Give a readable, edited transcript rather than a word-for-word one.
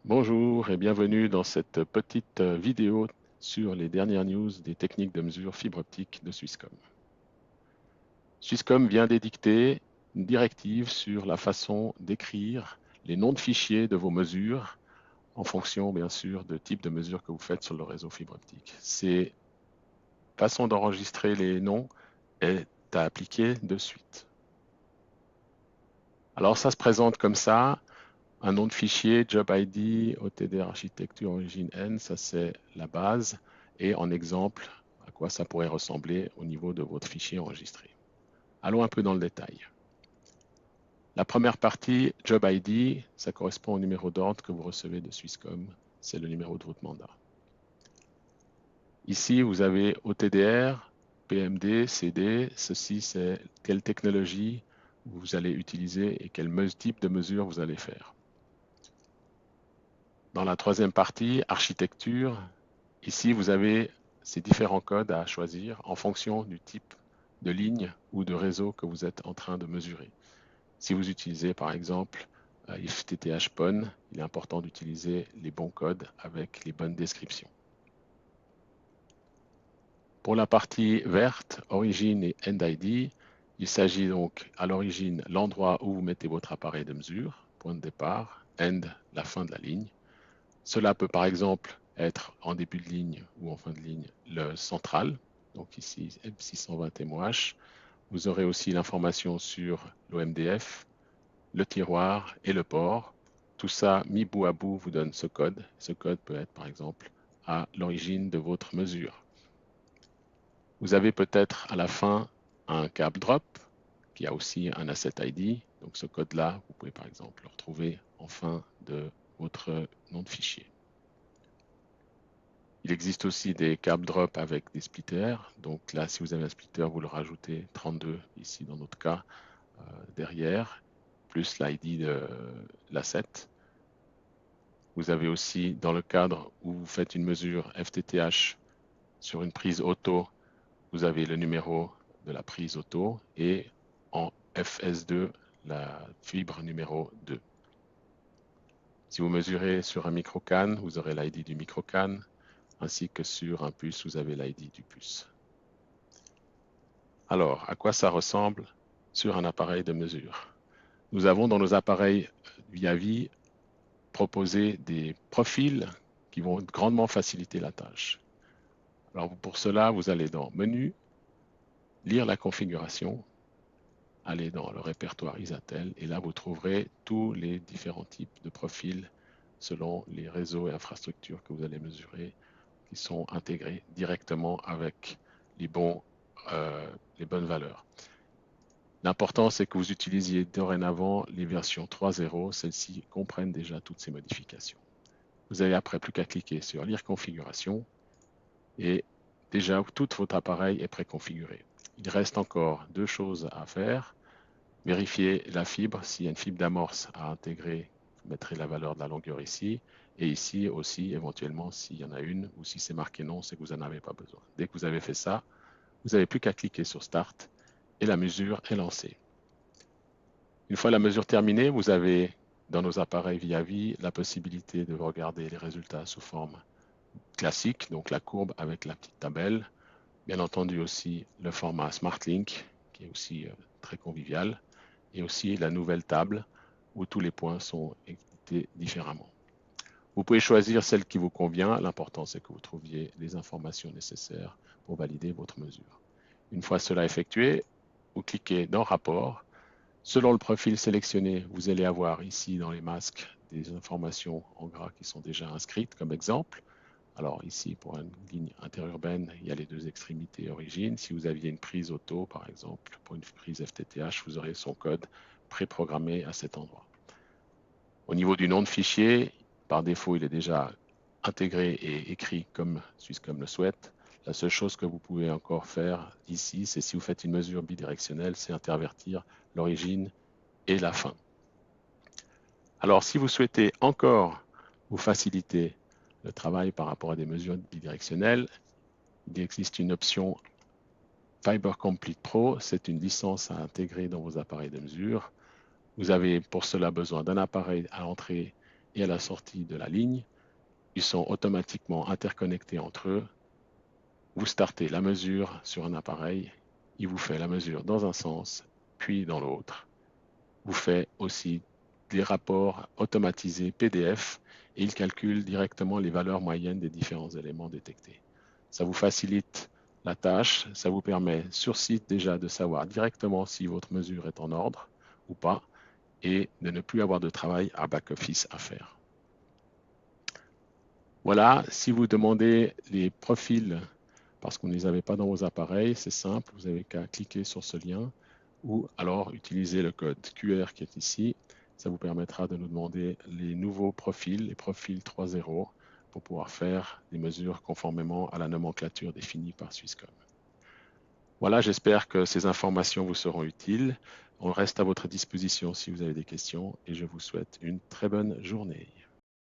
Bonjour et bienvenue dans cette petite vidéo sur les dernières news des techniques de mesure fibre optique de Swisscom. Swisscom vient d'édicter une directive sur la façon d'écrire les noms de fichiers de vos mesures en fonction bien sûr de type de mesure que vous faites sur le réseau fibre optique. Cette façon d'enregistrer les noms est à appliquer de suite. Alors ça se présente comme ça. Un nom de fichier, job ID, OTDR architecture origine N, ça c'est la base. Et en exemple, à quoi ça pourrait ressembler au niveau de votre fichier enregistré. Allons un peu dans le détail. La première partie, job ID, ça correspond au numéro d'ordre que vous recevez de Swisscom. C'est le numéro de votre mandat. Ici, vous avez OTDR, PMD, CD. Ceci, c'est quelle technologie vous allez utiliser et quel type de mesure vous allez faire. Dans la troisième partie, architecture, ici vous avez ces différents codes à choisir en fonction du type de ligne ou de réseau que vous êtes en train de mesurer. Si vous utilisez par exemple FTTH PON, il est important d'utiliser les bons codes avec les bonnes descriptions. Pour la partie verte, origine et end ID, il s'agit donc à l'origine l'endroit où vous mettez votre appareil de mesure, point de départ, end, la fin de la ligne. Cela peut par exemple être en début de ligne ou en fin de ligne le central, donc ici M620 MOH. Vous aurez aussi l'information sur l'OMDF, le tiroir et le port. Tout ça mis bout à bout vous donne ce code. Ce code peut être par exemple à l'origine de votre mesure. Vous avez peut-être à la fin un câble drop qui a aussi un asset ID. Donc ce code-là, vous pouvez par exemple le retrouver en fin de votre nom de fichier. Il existe aussi des câbles drop avec des splitters. Donc là, si vous avez un splitter, vous le rajoutez 32 ici dans notre cas derrière, plus l'ID de l'asset. Vous avez aussi dans le cadre où vous faites une mesure FTTH sur une prise auto, vous avez le numéro de la prise auto et en FS2, la fibre numéro 2. Si vous mesurez sur un micro-CAN, vous aurez l'ID du micro-CAN, ainsi que sur un puce, vous avez l'ID du puce. Alors, à quoi ça ressemble sur un appareil de mesure? Nous avons dans nos appareils VIA-V proposé des profils qui vont grandement faciliter la tâche. Alors, pour cela, vous allez dans Menu, lire la configuration, aller dans le répertoire Isatel, et là, vous trouverez tous les différents types de profils selon les réseaux et infrastructures que vous allez mesurer, qui sont intégrés directement avec les bonnes valeurs. L'important, c'est que vous utilisiez dorénavant les versions 3.0. Celles-ci comprennent déjà toutes ces modifications. Vous n'avez après plus qu'à cliquer sur Lire configuration et déjà tout votre appareil est préconfiguré. Il reste encore deux choses à faire. Vérifier la fibre. S'il y a une fibre d'amorce à intégrer, vous mettrez la valeur de la longueur ici. Et ici aussi, éventuellement, s'il y en a une ou si c'est marqué non, c'est que vous n'en avez pas besoin. Dès que vous avez fait ça, vous n'avez plus qu'à cliquer sur Start et la mesure est lancée. Une fois la mesure terminée, vous avez dans nos appareils VIA-V la possibilité de regarder les résultats sous forme classique, donc la courbe avec la petite tabelle. Bien entendu aussi le format SmartLink, qui est aussi très convivial, et aussi la nouvelle table où tous les points sont édités différemment. Vous pouvez choisir celle qui vous convient. L'important, c'est que vous trouviez les informations nécessaires pour valider votre mesure. Une fois cela effectué, vous cliquez dans Rapport. Selon le profil sélectionné, vous allez avoir ici dans les masques des informations en gras qui sont déjà inscrites comme exemple. Alors ici, pour une ligne interurbaine, il y a les deux extrémités origine. Si vous aviez une prise auto, par exemple, pour une prise FTTH, vous aurez son code préprogrammé à cet endroit. Au niveau du nom de fichier, par défaut, il est déjà intégré et écrit comme Swisscom le souhaite. La seule chose que vous pouvez encore faire ici, c'est si vous faites une mesure bidirectionnelle, c'est intervertir l'origine et la fin. Alors, si vous souhaitez encore vous faciliter le travail par rapport à des mesures bidirectionnelles, il existe une option Fiber Complete Pro. C'est une licence à intégrer dans vos appareils de mesure. Vous avez pour cela besoin d'un appareil à entrée et à la sortie de la ligne. Ils sont automatiquement interconnectés entre eux. Vous startez la mesure sur un appareil, il vous fait la mesure dans un sens, puis dans l'autre. Vous fait aussi des rapports automatisés PDF et il calcule directement les valeurs moyennes des différents éléments détectés. Ça vous facilite la tâche, ça vous permet sur site déjà de savoir directement si votre mesure est en ordre ou pas et de ne plus avoir de travail à back-office à faire. Voilà, si vous demandez les profils parce qu'on ne les avait pas dans vos appareils, c'est simple, vous n'avez qu'à cliquer sur ce lien ou alors utiliser le code QR qui est ici. Ça vous permettra de nous demander les nouveaux profils, les profils 3.0, pour pouvoir faire des mesures conformément à la nomenclature définie par Swisscom. Voilà, j'espère que ces informations vous seront utiles. On reste à votre disposition si vous avez des questions et je vous souhaite une très bonne journée.